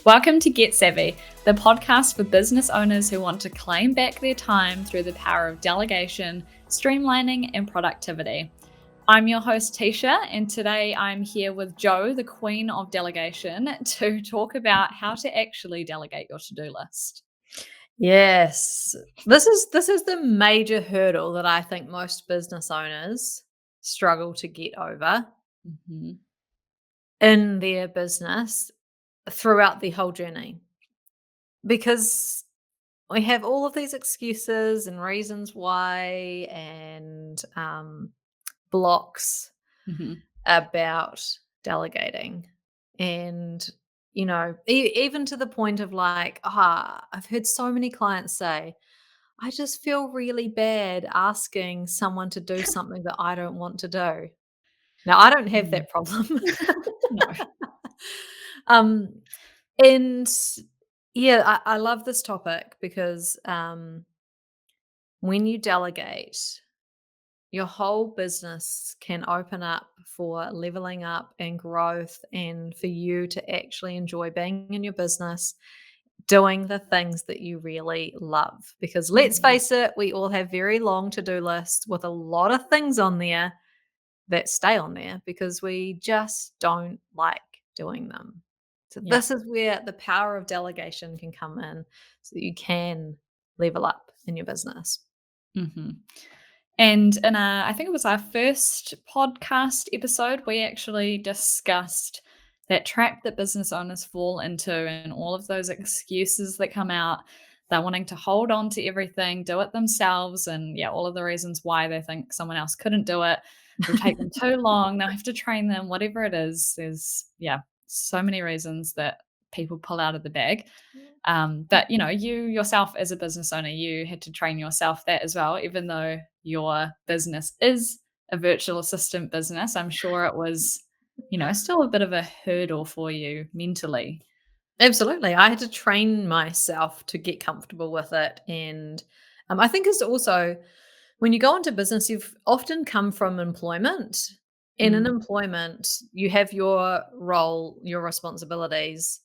Welcome to Get Savvy, the podcast for business owners who want to claim back their time through the power of delegation, streamlining, and productivity. I'm your host, Teesha, and today I'm here with Jo, the queen of delegation, to talk about how to actually delegate your to-do list. Yes. This is the major hurdle that I think most business owners struggle to get over in their business throughout the whole journey. Because we have all of these excuses and reasons why and blocks about delegating. And, even to the point of like, I've heard so many clients say, I just feel really bad asking someone to do something that I don't want to do. Now, I don't have that problem. No. Um, and yeah, I love this topic because when you delegate, your whole business can open up for leveling up and growth and for you to actually enjoy being in your business doing the things that you really love. Because let's face it, we all have very long to-do lists with a lot of things on there that stay on there because we just don't like doing them. So Yeah. this is where the power of delegation can come in so that you can level up in your business. And in I think it was our first podcast episode, we actually discussed that trap that business owners fall into and all of those excuses that come out. They're wanting to hold on to everything, do it themselves, and all of the reasons why they think someone else couldn't do it. It'll take them too long. They'll have to train them, whatever it is. There's so many reasons that people pull out of the bag. But you yourself as a business owner, you had to train yourself that as well, even though your business is a virtual assistant business. I'm sure it was, still a bit of a hurdle for you mentally. Absolutely. I had to train myself to get comfortable with it. And I think it's also when you go into business, you've often come from employment. And in employment, you have your role, your responsibilities,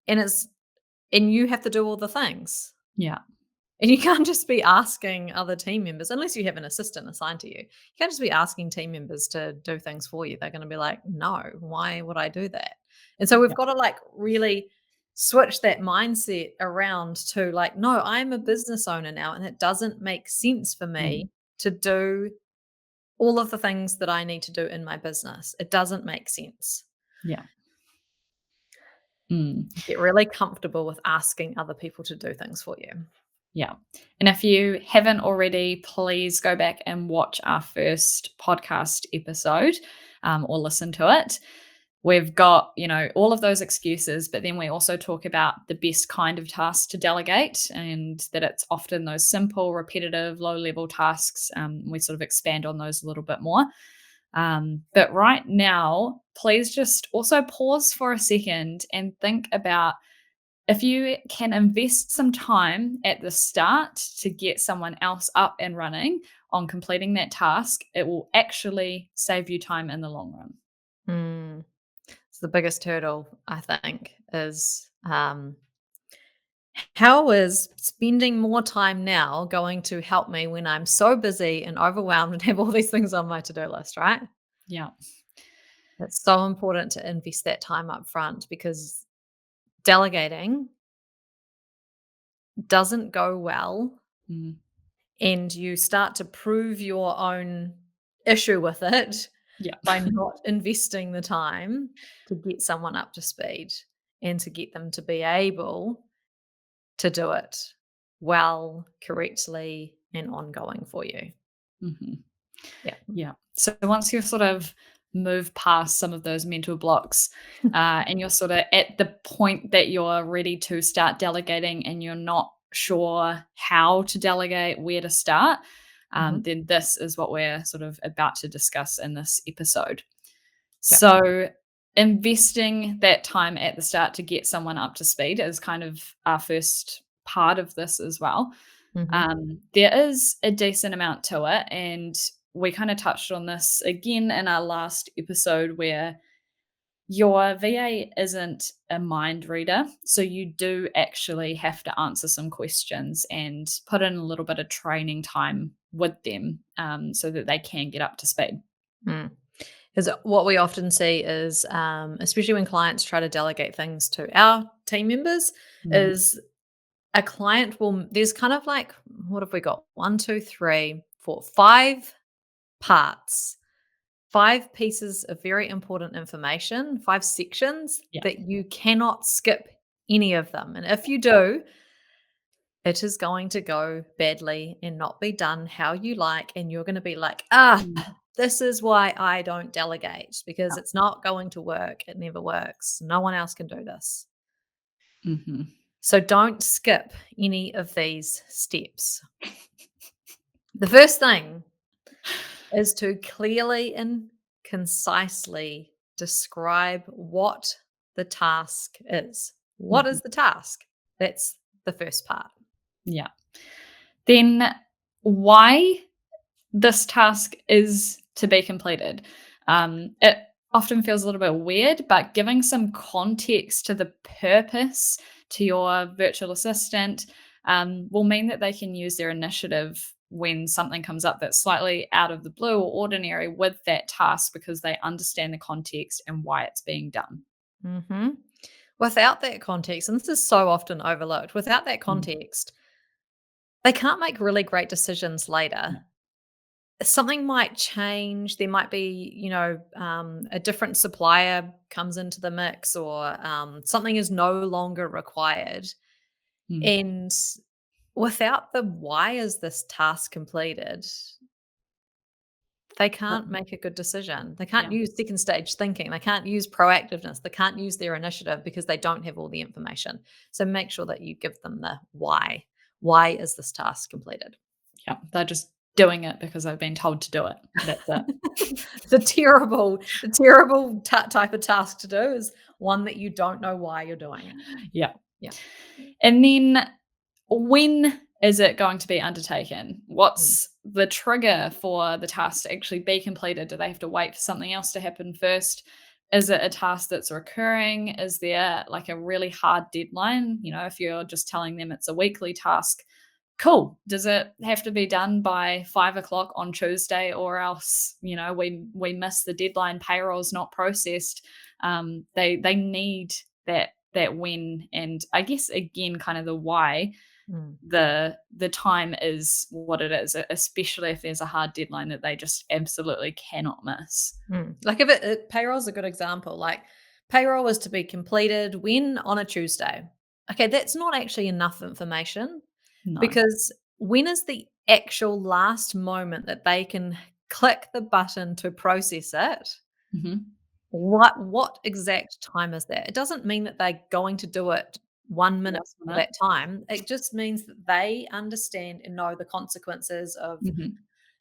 and you have to do all the things. Yeah. And you can't just be asking other team members, unless you have an assistant assigned to you. You can't just be asking team members to do things for you. They're going to be like, no, why would I do that? And so we've got to like really switch that mindset around to like, no, I'm a business owner now, and it doesn't make sense for me to do all of the things that I need to do in my business. It doesn't make sense. Yeah. Mm. Get really comfortable with asking other people to do things for you. Yeah. And if you haven't already, please go back and watch our first podcast episode or listen to it. We've got, all of those excuses, but then we also talk about the best kind of tasks to delegate and that it's often those simple, repetitive, low-level tasks. We sort of expand on those a little bit more. But right now, please just also pause for a second and think about if you can invest some time at the start to get someone else up and running on completing that task, it will actually save you time in the long run. It's the biggest hurdle, I think, is how is spending more time now going to help me when I'm so busy and overwhelmed and have all these things on my to-do list, right? Yeah. It's so important to invest that time up front because delegating doesn't go well and you start to prove your own issue with it by not investing the time to get someone up to speed and to get them to be able to do it well, correctly, and ongoing for you. Yeah. So once you've sort of moved past some of those mental blocks and you're sort of at the point that you're ready to start delegating and you're not sure how to delegate, where to start, then this is what we're sort of about to discuss in this episode. So investing that time at the start to get someone up to speed is kind of our first part of this as well. There is a decent amount to it, and we kind of touched on this again in our last episode where Your VA isn't a mind reader, so you do actually have to answer some questions and put in a little bit of training time with them, so that they can get up to speed. Mm. 'Cause what we often see is, especially when clients try to delegate things to our team members, Mm, is a client will there's kind of like, what have we got? One, 2, 3, 4, 5 parts, 5 pieces of very important information, 5 sections yeah. that you cannot skip any of them. And if you do, it is going to go badly and not be done how you like. And you're going to be like, Mm, this is why I don't delegate because yeah. it's not going to work. It never works. No one else can do this. Mhm. So don't skip any of these steps. The first thing is to clearly and concisely describe what the task is. What Mhm. is the task? That's the first part. Yeah. Then why this task is to be completed. It often feels a little bit weird, but giving some context to the purpose to your virtual assistant will mean that they can use their initiative when something comes up that's slightly out of the blue or ordinary with that task because they understand the context and why it's being done. hmm Without that context, and this is so often overlooked, without that Mm. context, they can't make really great decisions later. Yeah. Something might change. There might be, a different supplier comes into the mix, or something is no longer required. Mm. And without the why is this task completed, they Yeah. can't make a good decision. They can't Yeah. use second stage thinking. They can't use proactiveness. They can't use their initiative because they don't have all the information. So make sure that you give them the why. Why is this task completed? Yeah. They're just doing it because they've been told to do it. That's it. The terrible type of task to do is one that you don't know why you're doing it. Yeah. Yeah. And then when is it going to be undertaken? Mm. What's the trigger for the task to actually be completed? Do they have to wait for something else to happen first? Is it a task that's recurring? Is there like a really hard deadline? If you're just telling them it's a weekly task, cool. Does it have to be done by 5 o'clock on Tuesday, or else we miss the deadline? Payroll's not processed. They need that when, and I guess again, kind of the why. Mm. The time is what it is, especially if there's a hard deadline that they just absolutely cannot miss. Like if payroll's a good example. Like payroll was to be completed when on a Tuesday. Okay, that's not actually enough information No. because when is the actual last moment that they can click the button to process it? Mhm. What exact time is that? It doesn't mean that they're going to do it 1 minute Last for minute. that time. It just means that they understand and know the consequences of Mhm.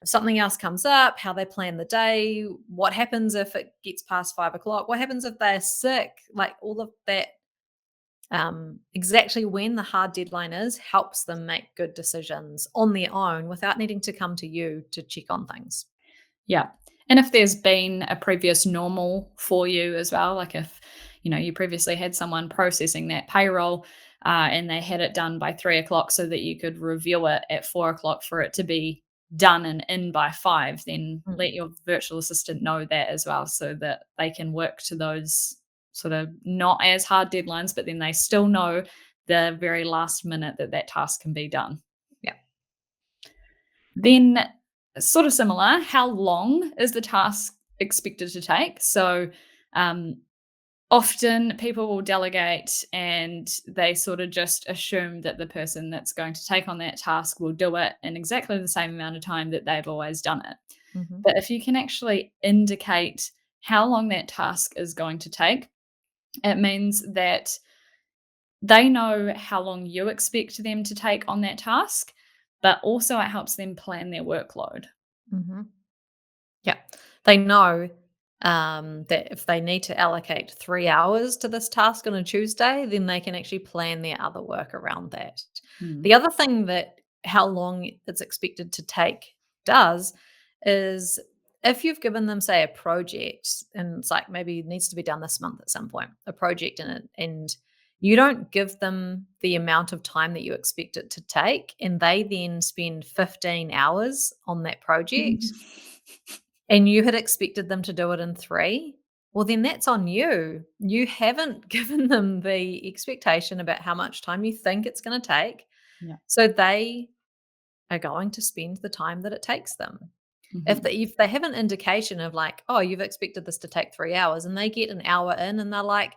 if something else comes up, how they plan the day, what happens if it gets past 5 o'clock, what happens if they're sick, like all of that. Exactly when the hard deadline is helps them make good decisions on their own without needing to come to you to check on things. Yeah. And if there's been a previous normal for you as well, like if you previously had someone processing that payroll, and they had it done by 3 o'clock so that you could review it at 4 o'clock for it to be done and in by 5, then Mm, let your virtual assistant know that as well so that they can work to those sort of not as hard deadlines, but then they still know the very last minute that that task can be done. yeah. Then, sort of similar, how long is the task expected to take? So, um, often people will delegate and they sort of just assume that the person that's going to take on that task will do it in exactly the same amount of time that they've always done it. Mhm, But if you can actually indicate how long that task is going to take, it means that they know how long you expect them to take on that task, but also it helps them plan their workload. mhm. Yeah. They know, that if they need to allocate 3 hours to this task on a Tuesday, then they can actually plan their other work around that. Mm. The other thing that how long it's expected to take does is if you've given them, say, a project and it's like maybe it needs to be done this month at some point, a project in it, and you don't give them the amount of time that you expect it to take, and they then spend 15 hours on that project, and you had expected them to do it in 3, well, then that's on you. You haven't given them the expectation about how much time you think it's going to take. Yeah. So they are going to spend the time that it takes them. Mhm. If they have an indication of like, "Oh, you've expected this to take 3 hours," and they get an hour in and they're like,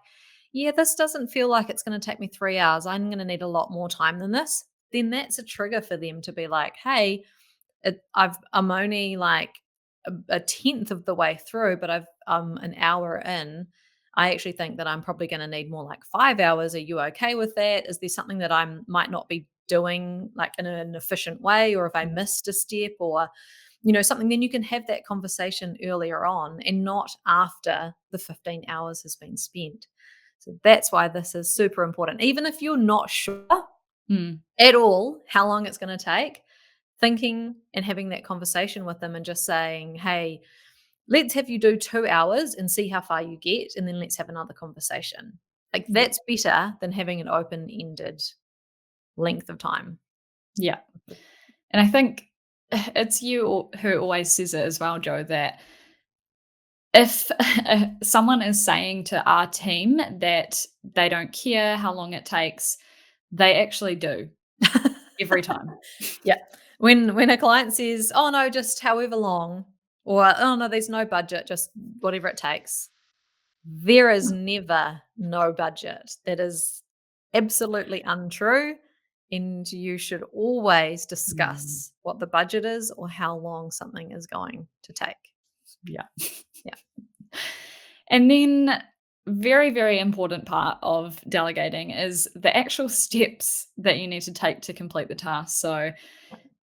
"Yeah, this doesn't feel like it's gonna take me 3 hours. I'm gonna need a lot more time than this," then that's a trigger for them to be like, "Hey, I'm only like a tenth of the way through, but I'm an hour in. I actually think that I'm probably going to need more like 5 hours. Are you okay with that? Is there something that I might not be doing like in an efficient way, or if I Mm. missed a step, or something?" Then you can have that conversation earlier on and not after the 15 hours has been spent. So that's why this is super important. Even if you're not sure Mm. at all how long it's going to take, thinking and having that conversation with them and just saying, "Hey, let's have you do 2 hours and see how far you get, and then let's have another conversation." Like, Yeah. that's better than having an open-ended length of time. Yeah. And I think it's who always says it as well, Joe, that if someone is saying to our team that they don't care how long it takes, they actually do every time. Yeah. When a client says, "Oh, no, just however long," or, "Oh, no, there's no budget, just whatever it takes," there is never no budget. That is absolutely untrue, and you should always Mm, discuss what the budget is or how long something is going to take. yeah. Yeah. And then very, very important part of delegating is the actual steps that you need to take to complete the task. So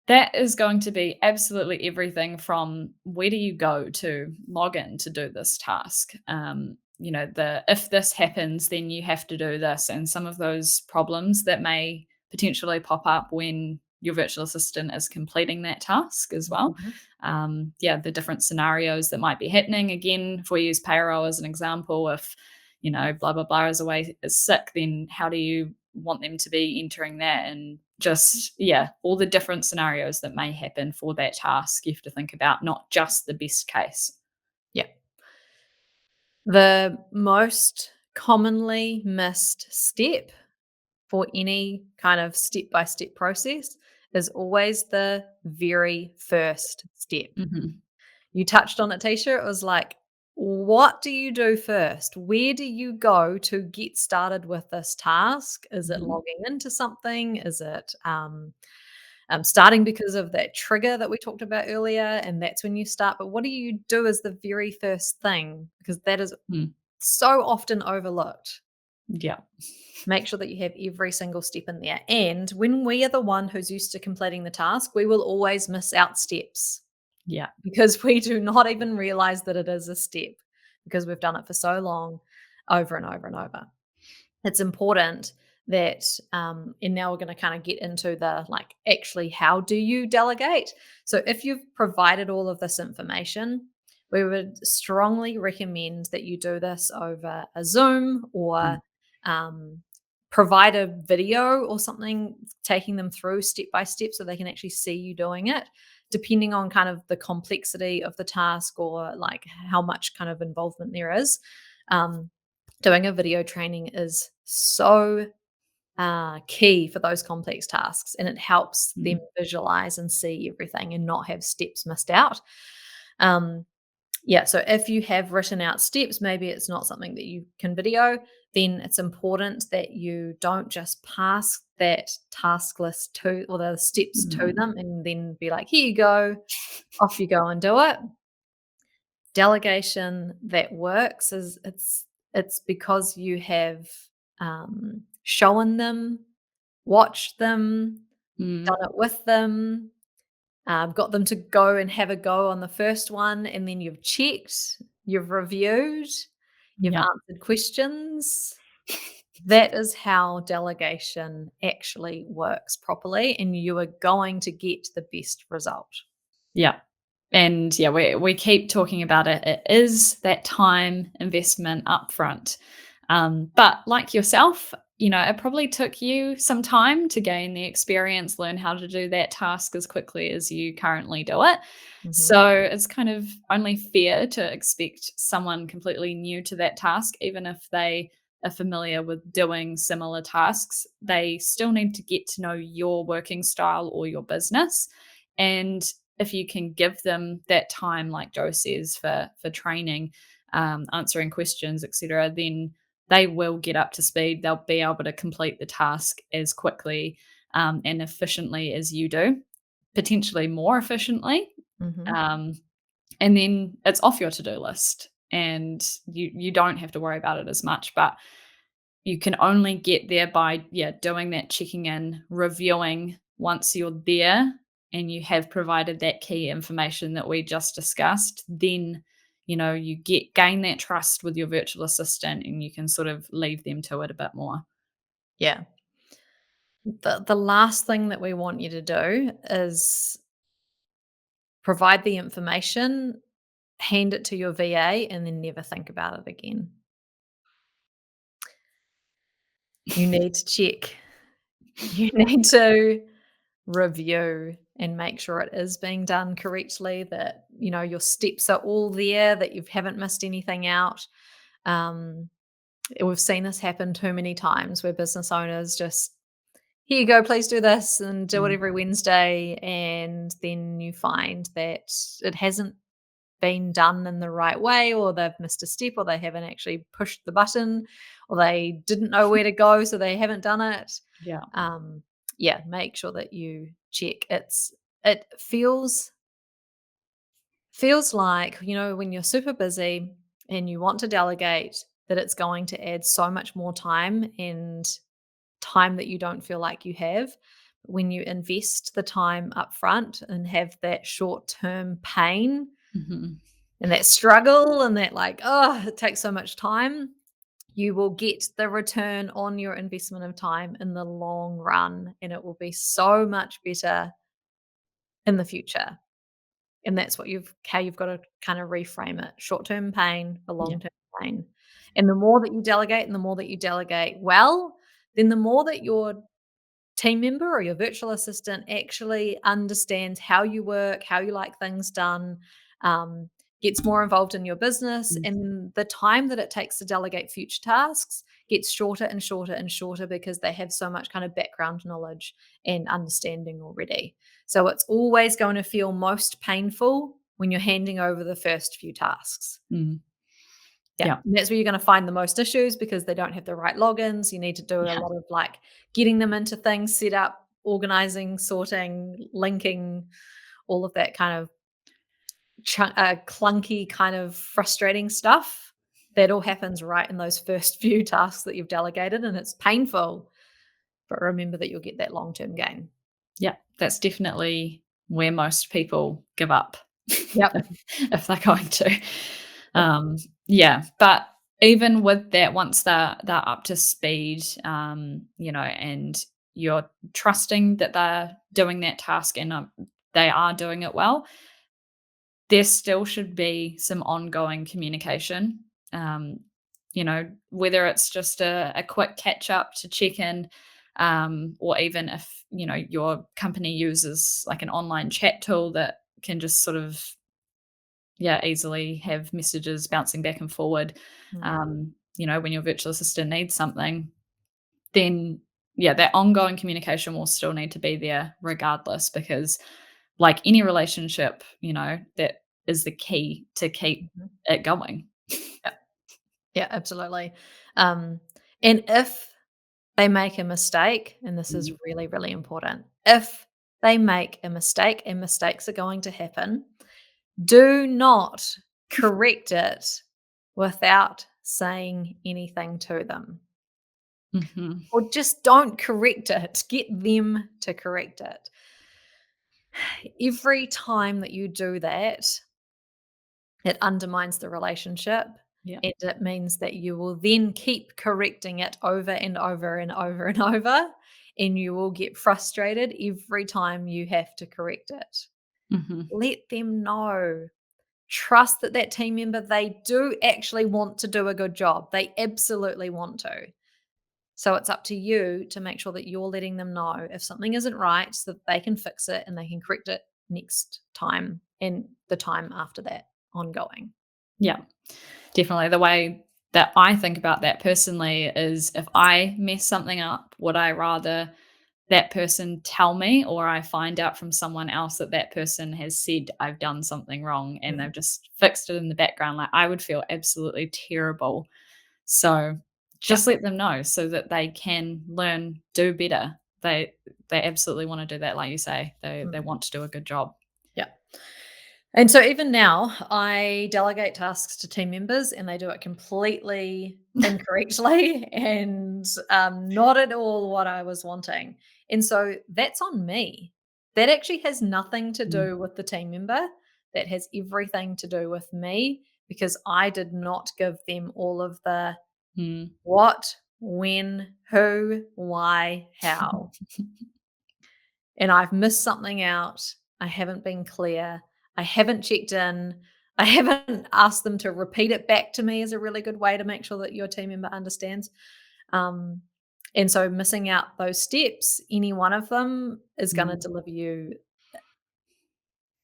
that is going to be absolutely everything from where do you go to log in to do this task. The if this happens, then you have to do this, and some of those problems that may potentially pop up when your virtual assistant is completing that task as well. Mhm. The different scenarios that might be happening. Again, if we use payroll as an example, if blah blah blah is away is sick, then how do you want them to be entering that? And just all the different scenarios that may happen for that task you have to think about, not just the best case. Yeah. The most commonly missed step for any kind of step by step process is always the very first step. Mhm. You touched on it, Teesha. It was like, what do you do first? Where do you go to get started with this task? Is it Mhm. logging into something? Is it starting because of that trigger that we talked about earlier? And that's when you start. But what do you do as the very first thing? Because that is Mm. so often overlooked. Yeah. Make sure that you have every single step in there. And when we are the one who's used to completing the task, we will always miss out steps Yeah. because we do not even realize that it is a step because we've done it for so long over and over and over. It's important that, and now we're going to kind of get into the like, actually, how do you delegate? So, if you've provided all of this information, we would strongly recommend that you do this over a Zoom or Mm. um, provide a video or something, taking them through step by step so they can actually see you doing it, depending on kind of the complexity of the task or like how much kind of involvement there is. Um, Doing a video training is so key for those complex tasks, and it helps them Mm. visualize and see everything and not have steps missed out. Um, yeah, so if you have written out steps, maybe it's not something that you can video, then it's important that you don't just pass that task list to or the steps to Mm. them and then be like, here you go, off you go and do it. Delegation that works is it's because you have shown them, watched them, done Mm. it with them, got them to go and have a go on the first one, and then you've checked, you've reviewed, you've Yeah. answered questions. That is how delegation actually works properly, and you are going to get the best result. Yeah. And yeah, we keep talking about it. It is that time investment upfront. But like yourself, it probably took you some time to gain the experience, learn how to do that task as quickly as you currently do it. Mhm. So it's kind of only fair to expect someone completely new to that task, even if they are familiar with doing similar tasks, they still need to get to know your working style or your business. And if you can give them that time, like Joe says, for training, answering questions, etc., then they will get up to speed. They'll be able to complete the task as quickly and efficiently as you do, potentially more efficiently. Mhm. Um, and then it's off your to-do list, and you don't have to worry about it as much. But you can only get there by, yeah, doing that checking in, reviewing once you're there and you have provided that key information that we just discussed. Then, you gain that trust with your virtual assistant and you can sort of leave them to it a bit more. Yeah. The last thing that we want you to do is provide the information, hand it to your VA, and then never think about it again. You need to check. You need to review and make sure it is being done correctly, that, your steps are all there, that you haven't missed anything out. Um, we've seen this happen too many times where business owners just, here you go, please do this and do it Mm, every Wednesday. And then you find that it hasn't been done in the right way, or they've missed a step, or they haven't actually pushed the button, or they didn't know where to go, so they haven't done it. yeah. Um, yeah, make sure that you check. It feels like, when you're super busy and you want to delegate, that it's going to add so much more time, and time that you don't feel like you have. When you invest the time up front and have that short-term pain Mhm. and that struggle and that, like, oh, it takes so much time, you will get the return on your investment of time in the long run, and it will be so much better in the future. And that's how you've got to kind of reframe it. Short-term pain for Yeah. long-term pain. And the more that you delegate and the more that you delegate well, then the more that your team member or your virtual assistant actually understands how you work, how you like things done, um, gets more involved in your business, Mm, and the time that it takes to delegate future tasks gets shorter and shorter and shorter, because they have so much kind of background knowledge and understanding already. So it's always going to feel most painful when you're handing over the first few tasks. mm. Yeah, Yeah. and that's where you're gonna find the most issues, because they don't have the right logins. You need to do a Yeah. lot of, like, getting them into things, set up, organizing, sorting, linking, all of that kind of clunky, kind of frustrating stuff. That all happens right in those first few tasks that you've delegated, and it's painful, but remember that you'll get that long-term gain. Yeah. That's definitely where most people give up Yep. if they're going to. Um, yeah, but even with that, once they're up to speed, and you're trusting that they're doing that task and they are doing it well, there still should be some ongoing communication. Whether it's just a quick catch up to check in, or even if your company uses like an online chat tool that can just sort of, yeah, easily have messages bouncing back and forward. Mm, When your virtual assistant needs something, then yeah, that ongoing communication will still need to be there regardless, because like any relationship, that is the key to keep mhm. it going. Yeah. Yeah, absolutely. Um, and if they make a mistake, and this is Mm, really, really important. If they make a mistake, and mistakes are going to happen, do not correct it without saying anything to them. mhm. Or just don't correct it. Get them to correct it. Every time that you do that, it undermines the relationship, Yeah. and it means that you will then keep correcting it over and over and over and over, and you will get frustrated every time you have to correct it. Mhm. Let them know. Trust that that team member, they do actually want to do a good job. They absolutely want to. So it's up to you to make sure that you're letting them know if something isn't right so that they can fix it and they can correct it next time and the time after that ongoing. Yeah, definitely. The way that I think about that personally is if I mess something up, would I rather that person tell me or I find out from someone else that that person has said I've done something wrong and Mm. they've just fixed it in the background? Like, I would feel absolutely terrible. So Yeah. just let them know so that they can learn, do better. They absolutely want to do that, like you say. They Mm. want to do a good job. Yeah. And so even now, I delegate tasks to team members and they do it completely incorrectly and not at all what I was wanting. And so that's on me. That actually has nothing to Mm, do with the team member. That has everything to do with me because I did not give them all of the mm. what, when, who, why, how. And I've missed something out. I haven't been clear. I haven't checked in. I haven't asked them to repeat it back to me is a really good way to make sure that your team member understands. Um, and so missing out those steps, any one of them is going to Mm. deliver you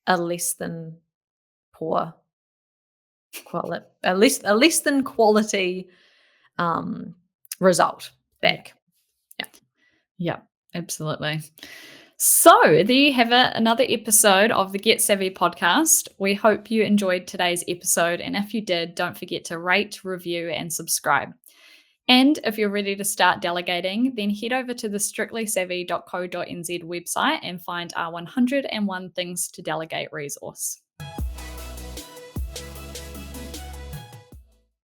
a less than poor quality, a less than quality um, result Yeah. back. Yeah. Yeah, absolutely. So, there you have it, another episode of the Get Savvy podcast. We hope you enjoyed today's episode. And if you did, don't forget to rate, review, and subscribe. And if you're ready to start delegating, then head over to the strictlysavvy.co.nz website and find our 101 Things to Delegate resource.